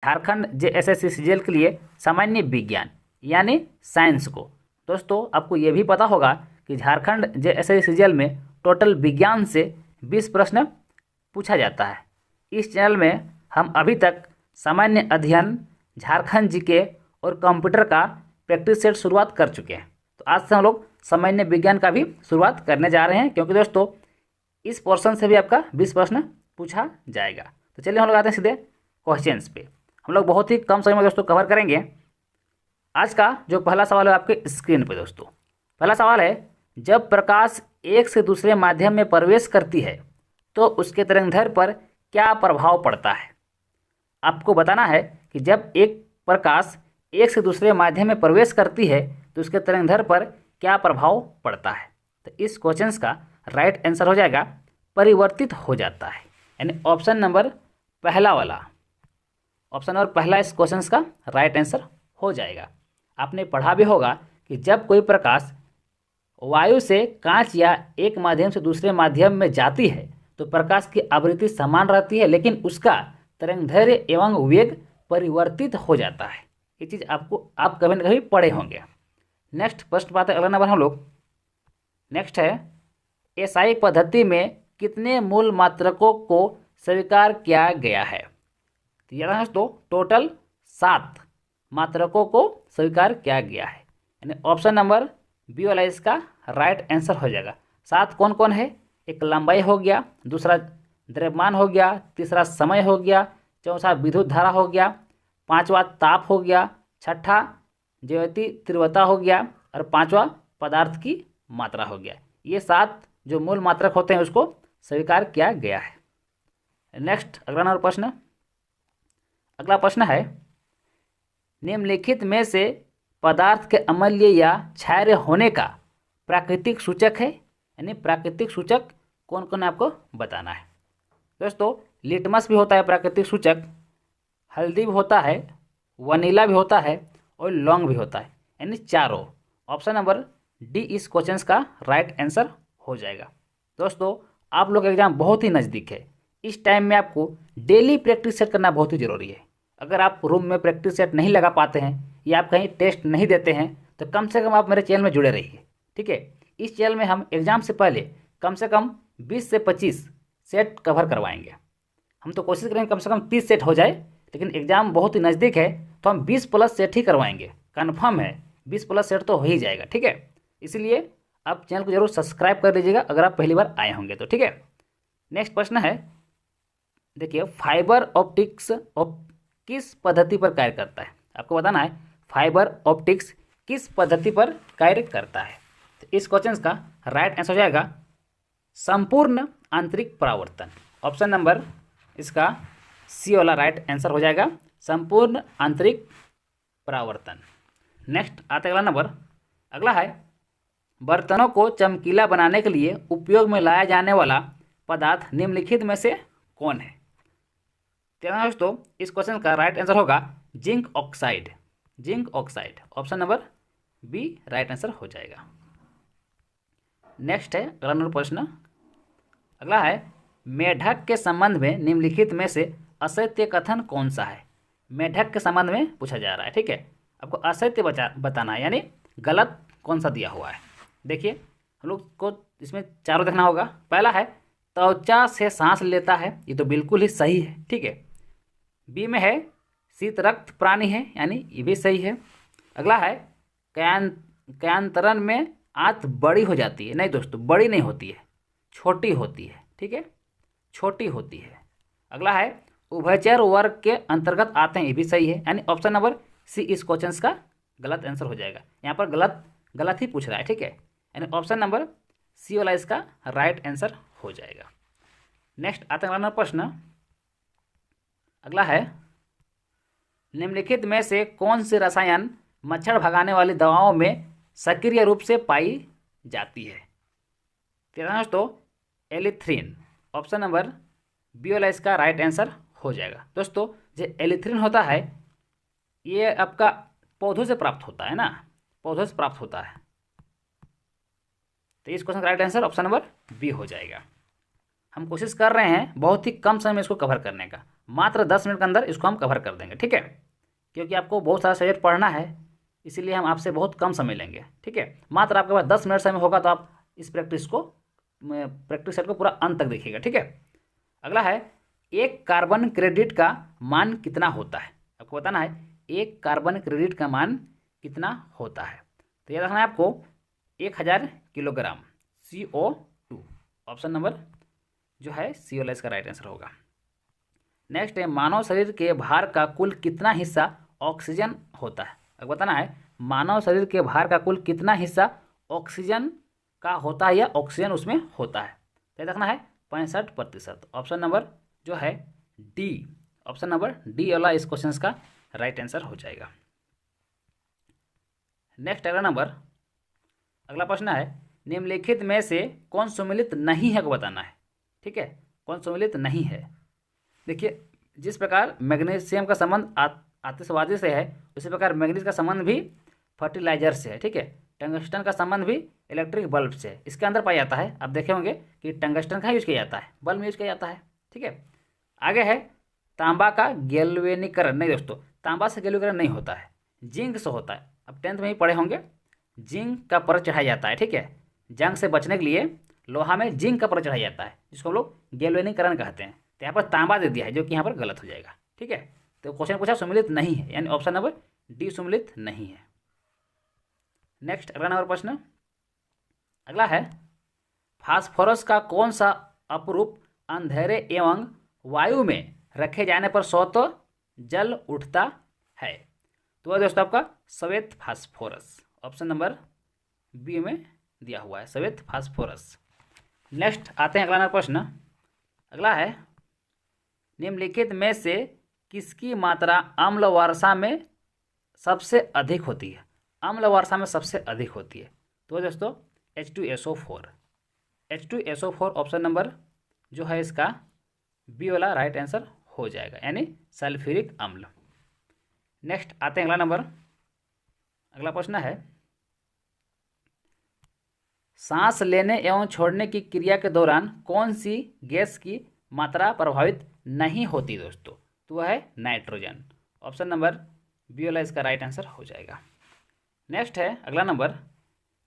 Jharkhand JSSC CGL के लिए सामान्य विज्ञान यानी साइंस को। दोस्तों आपको ये भी पता होगा कि झारखंड जेएसएससी सीजीएल में टोटल विज्ञान से 20 प्रश्न पूछा जाता है। इस चैनल में हम अभी तक सामान्य अध्ययन, झारखंड जीके और कंप्यूटर का प्रैक्टिस सेट शुरुआत कर चुके हैं। तो आज से हम लोग सामान्य विज्ञान का भी शुरुआत करने जा रहे हैं, क्योंकि दोस्तों इस पोर्शन से भी आपका 20 प्रश्न पूछा जाएगा। तो चलिए हम लोग आते हैं सीधे क्वेश्चंस पे। हम लोग बहुत ही कम समय में दोस्तों कवर करेंगे। आज का जो पहला सवाल है आपके स्क्रीन पे दोस्तों, पहला सवाल है, जब प्रकाश एक से दूसरे माध्यम में प्रवेश करती है तो उसके तरंगदैर्घ्य पर क्या प्रभाव पड़ता है। आपको बताना है कि जब एक प्रकाश एक से दूसरे माध्यम में प्रवेश करती है तो उसके तरंगदैर्घ्य पर क्या प्रभाव पड़ता है। तो इस क्वेश्चन का राइट आंसर हो जाएगा परिवर्तित हो जाता है, यानी ऑप्शन नंबर पहला वाला, ऑप्शन नंबर पहला इस क्वेश्चन का राइट आंसर हो जाएगा। आपने पढ़ा भी होगा कि जब कोई प्रकाश वायु से कांच या एक माध्यम से दूसरे माध्यम में जाती है तो प्रकाश की आवृत्ति समान रहती है, लेकिन उसका तरंगदैर्घ्य एवं वेग परिवर्तित हो जाता है। ये चीज़ आप कभी न कभी पढ़े होंगे। नेक्स्ट फर्स्ट बात है, अगला नंबर हम लोग नेक्स्ट है, एसआई पद्धति में कितने मूल मात्रकों को स्वीकार किया गया है। तो याद है दोस्तों, टोटल 7 मात्रकों को स्वीकार किया गया है, यानी ऑप्शन नंबर बी वाला इसका राइट आंसर हो जाएगा। 7 कौन कौन है, एक लंबाई हो गया, दूसरा द्रव्यमान हो गया, तीसरा समय हो गया, चौथा विद्युत धारा हो गया, पांचवा ताप हो गया, छठा ज्यामितीय तीव्रता हो गया और पांचवा पदार्थ की मात्रा हो गया। ये 7 जो मूल मात्रक होते हैं उसको स्वीकार किया गया है। नेक्स्ट अगला प्रश्न है, निम्नलिखित में से पदार्थ के अम्लीय या क्षारीय होने का प्राकृतिक सूचक है, यानी प्राकृतिक सूचक कौन कौन है आपको बताना है। दोस्तों लिटमस भी होता है प्राकृतिक सूचक, हल्दी भी होता है, वनीला भी होता है और लौंग भी होता है, यानी चारों। ऑप्शन नंबर डी इस क्वेश्चन का राइट आंसर हो जाएगा। दोस्तों आप लोग एग्जाम बहुत ही नज़दीक है, इस टाइम में आपको डेली प्रैक्टिस सेट करना बहुत ही ज़रूरी है। अगर आप रूम में प्रैक्टिस सेट नहीं लगा पाते हैं या आप कहीं टेस्ट नहीं देते हैं तो कम से कम आप मेरे चैनल में जुड़े रहिए, ठीक है। इस चैनल में हम एग्ज़ाम से पहले कम से कम 20 से 25 सेट कवर करवाएंगे। हम तो कोशिश करेंगे कम से कम 30 सेट हो जाए, लेकिन एग्ज़ाम बहुत ही नज़दीक है तो हम 20 प्लस सेट ही करवाएंगे, कन्फर्म है 20 प्लस सेट तो हो ही जाएगा, ठीक है। इसलिए आप चैनल को जरूर सब्सक्राइब कर लीजिएगा अगर आप पहली बार आए होंगे तो, ठीक है। नेक्स्ट प्रश्न है, देखिए फाइबर ऑप्टिक्स किस पद्धति पर कार्य करता है। आपको बताना है फाइबर ऑप्टिक्स किस पद्धति पर कार्य करता है। तो इस क्वेश्चन का राइट आंसर हो जाएगा संपूर्ण आंतरिक परावर्तन। ऑप्शन नंबर इसका सी वाला राइट आंसर हो जाएगा, संपूर्ण आंतरिक परावर्तन। नेक्स्ट आता है अगला नंबर, अगला है, बर्तनों को चमकीला बनाने के लिए उपयोग में लाया जाने वाला पदार्थ निम्नलिखित में से कौन है। दोस्तों इस क्वेश्चन का राइट आंसर होगा zinc oxide, zinc oxide. Option number B right answer हो जाएगा। नेक्स्ट है अगला नंबर प्रश्न, अगला है, मेढक के संबंध में निम्नलिखित में से असत्य कथन कौन सा है। मेढक के संबंध में पूछा जा रहा है, ठीक है। आपको असत्य बताना है, यानी गलत कौन सा दिया हुआ है। देखिए हम लोग को इसमें चारों देखना होगा। पहला है त्वचा से सांस लेता है, ये तो बिल्कुल ही सही है, ठीक है। बी में है शीत रक्त प्राणी है, यानी ये भी सही है। अगला है कयांतरण में आंत बड़ी हो जाती है, नहीं दोस्तों बड़ी नहीं होती है, छोटी होती है, ठीक है, छोटी होती है। अगला है उभयचर वर्ग के अंतर्गत आते हैं, ये भी सही है, यानी ऑप्शन नंबर सी इस क्वेश्चन का गलत आंसर हो जाएगा। यहाँ पर गलत ही पूछ रहा है, ठीक है, यानी ऑप्शन नंबर सी वाला इसका राइट आंसर हो जाएगा। नेक्स्ट आता है अगला प्रश्न, अगला है, निम्नलिखित में से कौन सी रसायन मच्छर भगाने वाली दवाओं में सक्रिय रूप से पाई जाती है। दोस्तों एलिथ्रिन। ऑप्शन नंबर बी वाला इसका राइट आंसर हो जाएगा। दोस्तों जो एलिथ्रिन होता है ये आपका पौधों से प्राप्त होता है ना, पौधों से प्राप्त होता है। तो इस क्वेश्चन का right answer option number B हो जाएगा। हम कोशिश कर रहे हैं बहुत ही कम समय में इसको कवर करने का, मात्र 10 मिनट के अंदर इसको हम कवर कर देंगे, ठीक है। क्योंकि आपको बहुत सारा सब्जेक्ट पढ़ना है, इसीलिए हम आपसे बहुत कम समय लेंगे, ठीक है। मात्र आपके पास 10 मिनट समय होगा तो आप इस प्रैक्टिस सेट को पूरा अंत तक देखिएगा, ठीक है। अगला है, एक कार्बन क्रेडिट का मान कितना होता है। आपको बताना है एक कार्बन क्रेडिट का मान कितना होता है। तो याद रखना है आपको 1000 किलोग्राम CO2। ऑप्शन नंबर जो है सी वाला इसका राइट आंसर होगा। नेक्स्ट है, मानव शरीर के भार का कुल कितना हिस्सा ऑक्सीजन होता है। अब बताना है मानव शरीर के भार का कुल कितना हिस्सा ऑक्सीजन का होता है या ऑक्सीजन उसमें होता है। तो रखना है 65%। ऑप्शन नंबर जो है डी, ऑप्शन नंबर डी वाला इस क्वेश्चन का राइट आंसर हो जाएगा। नेक्स्ट अगला प्रश्न है, निम्नलिखित में से कौन सम्मिलित नहीं है को बताना है, ठीक है। कौन सम्मिलित नहीं है। देखिए, जिस प्रकार मैग्नीशियम का संबंध आतिशबाजी से है, उसी प्रकार मैग्नीज का संबंध भी फर्टिलाइजर से है, ठीक है। टंगस्टन का संबंध भी इलेक्ट्रिक बल्ब से है, इसके अंदर पाया जाता है। आप देखे होंगे कि टंगस्टन का यूज किया जाता है, बल्ब में यूज किया जाता है, ठीक है। आगे है, तांबा का गैल्वेनीकरण, नहीं दोस्तों, तांबा से गैल्वेनीकरण नहीं होता है, जिंक से होता है। अब 10th में ही पढ़े होंगे, जिंक का परत चढ़ाया जाता है, ठीक है। जंग से बचने के लिए लोहा में जिंक का परत चढ़ाया जाता है, जिसको हम लोग गैल्वेनीकरण कहते हैं। तो यहाँ पर तांबा दे दिया है, जो कि यहाँ पर गलत हो जाएगा, ठीक है। तो क्वेश्चन पूछा सम्मिलित नहीं है, यानी ऑप्शन नंबर डी सम्मिलित नहीं है। नेक्स्ट अगला नंबर प्रश्न अगला है, फास्फोरस का कौन सा अपरूप अंधेरे एवं वायु में रखे जाने पर स्वतः जल उठता है। तो दोस्तों आपका श्वेत फास्फोरस, ऑप्शन नंबर बी में दिया हुआ है, श्वेत फास्फोरस। नेक्स्ट आते हैं अगला नंबर प्रश्न। अगला है, निम्नलिखित में से किसकी मात्रा अम्ल वर्षा में सबसे अधिक होती है। अम्ल वर्षा में सबसे अधिक होती है तो दोस्तों H2SO4, H2SO4 ऑप्शन नंबर जो है इसका बी वाला राइट आंसर हो जाएगा, यानी सल्फ्यूरिक अम्ल। नेक्स्ट आते हैं अगला प्रश्न है, सांस लेने एवं छोड़ने की क्रिया के दौरान कौन सी गैस की मात्रा प्रभावित नहीं होती दोस्तों। तो वह है नाइट्रोजन, ऑप्शन नंबर बी वाला इसका राइट आंसर हो जाएगा। नेक्स्ट है अगला नंबर,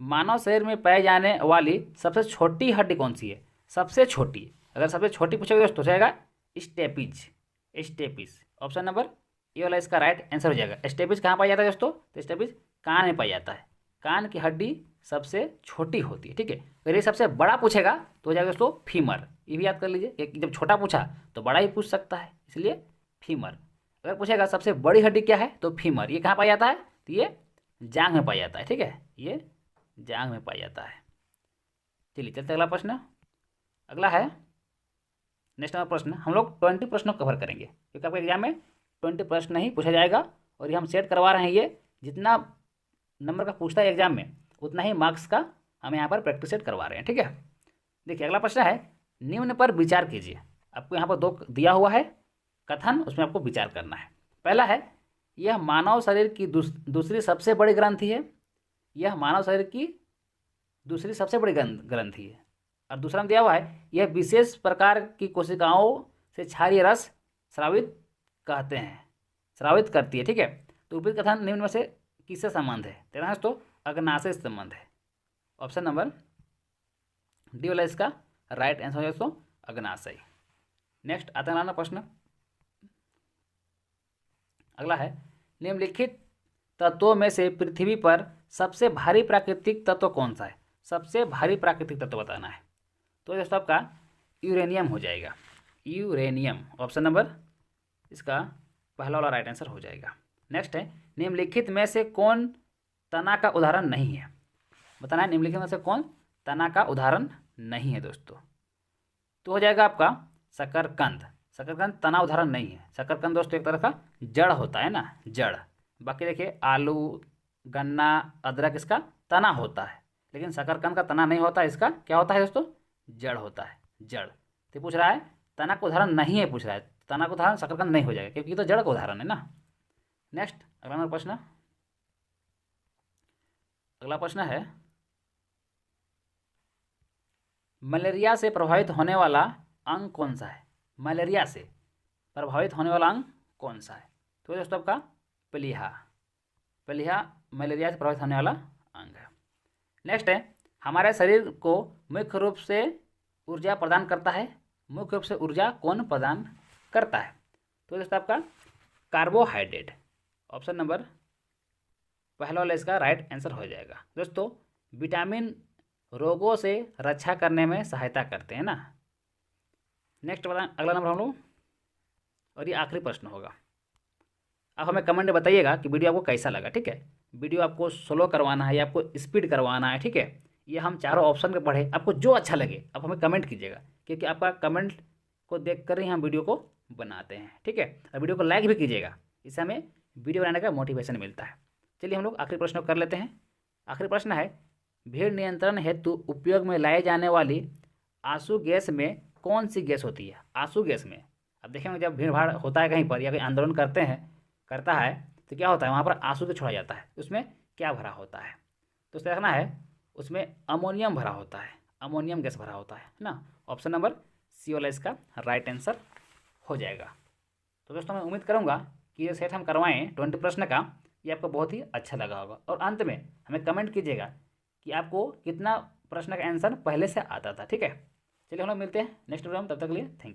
मानव शरीर में पाई जाने वाली सबसे छोटी हड्डी कौन सी है। सबसे छोटी, अगर सबसे छोटी पूछोगे दोस्तों तो जाएगा स्टेपिस, ऑप्शन नंबर ए वाला इसका राइट आंसर हो जाएगा। स्टेपिस कहाँ पाया जाता है दोस्तों, तो स्टेपिस कान में पाया जाता है, कान की हड्डी सबसे छोटी होती है, ठीक है। अगर ये सबसे बड़ा पूछेगा तो हो जाएगा दोस्तों फीमर, ये भी याद कर लीजिए, जब छोटा पूछा तो बड़ा ही पूछ सकता है, इसलिए फीमर। अगर पूछेगा सबसे बड़ी हड्डी क्या है तो फीमर, ये कहाँ पाया जाता है, तो ये जांघ में पाया जाता है, ठीक है, ये जांघ में पाया जाता है। चलिए चलते अगला प्रश्न। अगला है नेक्स्ट नंबर प्रश्न, हम लोग 20 प्रश्नों कवर करेंगे, क्योंकि आपके एग्जाम में 20 प्रश्न ही पूछा जाएगा, और ये हम सेट करवा रहे हैं, ये जितना नंबर का पूछता है एग्जाम में उतना ही मार्क्स का हम यहाँ पर प्रैक्टिस सेट करवा रहे हैं, ठीक है। देखिए अगला प्रश्न है, निम्न पर विचार कीजिए। आपको यहाँ पर 2 दिया हुआ है कथन, उसमें आपको विचार करना है। पहला है, यह मानव शरीर की दूसरी सबसे बड़ी ग्रंथि है, यह मानव शरीर की दूसरी सबसे बड़ी ग्रंथि है। और दूसरा में दिया हुआ है, यह विशेष प्रकार की कोशिकाओं से क्षारीय रस स्रावित कहते हैं, स्रावित करती है, ठीक है। तो उपयुक्त कथन निम्न में से किससे संबंध है। तेरा दोस्तों अग्नाशय से संबंध है, ऑप्शन नंबर डी वाला इसका राइट आंसर है दोस्तों अग्नाशय। नेक्स्ट आता है प्रश्न अगला है, निम्नलिखित तत्वों में से पृथ्वी पर सबसे भारी प्राकृतिक तत्व कौन सा है। सबसे भारी प्राकृतिक तत्व बताना है, तो दोस्तों आपका यूरेनियम हो जाएगा, यूरेनियम, ऑप्शन नंबर इसका पहला वाला राइट आंसर हो जाएगा। नेक्स्ट है, निम्नलिखित में से कौन तना का उदाहरण नहीं है। बताना है निम्नलिखित में से कौन तना का उदाहरण नहीं है दोस्तों। तो हो जाएगा आपका शकरकंद, शकरकंद तना उदाहरण नहीं है। शकरकंद दोस्तों एक तरह का जड़ होता है ना, जड़। बाकी देखिए आलू, गन्ना, अदरक इसका तना होता है, लेकिन शकरकंद का तना नहीं होता, इसका क्या होता है दोस्तों, जड़ होता है, जड़। तो पूछ रहा है तना का उदाहरण नहीं है, पूछ रहा है तना का उदाहरण शकरकंद नहीं हो जाएगा, क्योंकि ये तो जड़ का उदाहरण है ना। नेक्स्ट अगला प्रश्न, अगला प्रश्न है, मलेरिया से प्रभावित होने वाला अंग कौन सा है? मलेरिया से प्रभावित होने वाला अंग कौन सा है? तो दोस्तों आपका प्लीहा। प्लीहा मलेरिया से प्रभावित होने वाला अंग है। नेक्स्ट है, हमारे शरीर को मुख्य रूप से ऊर्जा प्रदान करता है। मुख्य रूप से ऊर्जा कौन प्रदान करता है? तो दोस्तों आपका कार्बोहाइड्रेट। ऑप्शन नंबर पहला वाला इसका राइट आंसर हो जाएगा। दोस्तों विटामिन रोगों से रक्षा करने में सहायता करते हैं ना। नेक्स्ट अगला नंबर हम लोग, और ये आखिरी प्रश्न होगा। आप हमें कमेंट में बताइएगा कि वीडियो आपको कैसा लगा। ठीक है, वीडियो आपको स्लो करवाना है या आपको स्पीड करवाना है। ठीक है, ये हम चारों ऑप्शन पे पढ़े, आपको जो अच्छा लगे आप हमें कमेंट कीजिएगा, क्योंकि आपका कमेंट को देख कर ही हम वीडियो को बनाते हैं। ठीक है, और वीडियो को लाइक भी कीजिएगा, इससे हमें वीडियो बनाने का मोटिवेशन मिलता है। चलिए हम लोग आखिरी प्रश्न कर लेते हैं। आखिरी प्रश्न है, भीड़ नियंत्रण हेतु उपयोग में लाई जाने वाली आंसू गैस में कौन सी गैस होती है? आंसू गैस में अब देखेंगे, जब भीड़ भाड़ होता है कहीं पर या कोई आंदोलन करता है तो क्या होता है, वहाँ पर आंसू तो छोड़ा जाता है, उसमें क्या भरा होता है? तो उससे देखना है, उसमें अमोनियम भरा होता है, अमोनियम गैस भरा होता है ना। ऑप्शन नंबर सी वाला इसका राइट आंसर हो जाएगा। तो दोस्तों मैं उम्मीद करूँगा कि ये सेट हम करवाएं 20 प्रश्न का, ये आपको बहुत ही अच्छा लगा होगा। और अंत में हमें कमेंट कीजिएगा कि आपको कितना प्रश्न का आंसर पहले से आता था। ठीक है, चलिए हम लोग मिलते हैं नेक्स्ट वीडियो में, तब तक के लिए थैंक यू।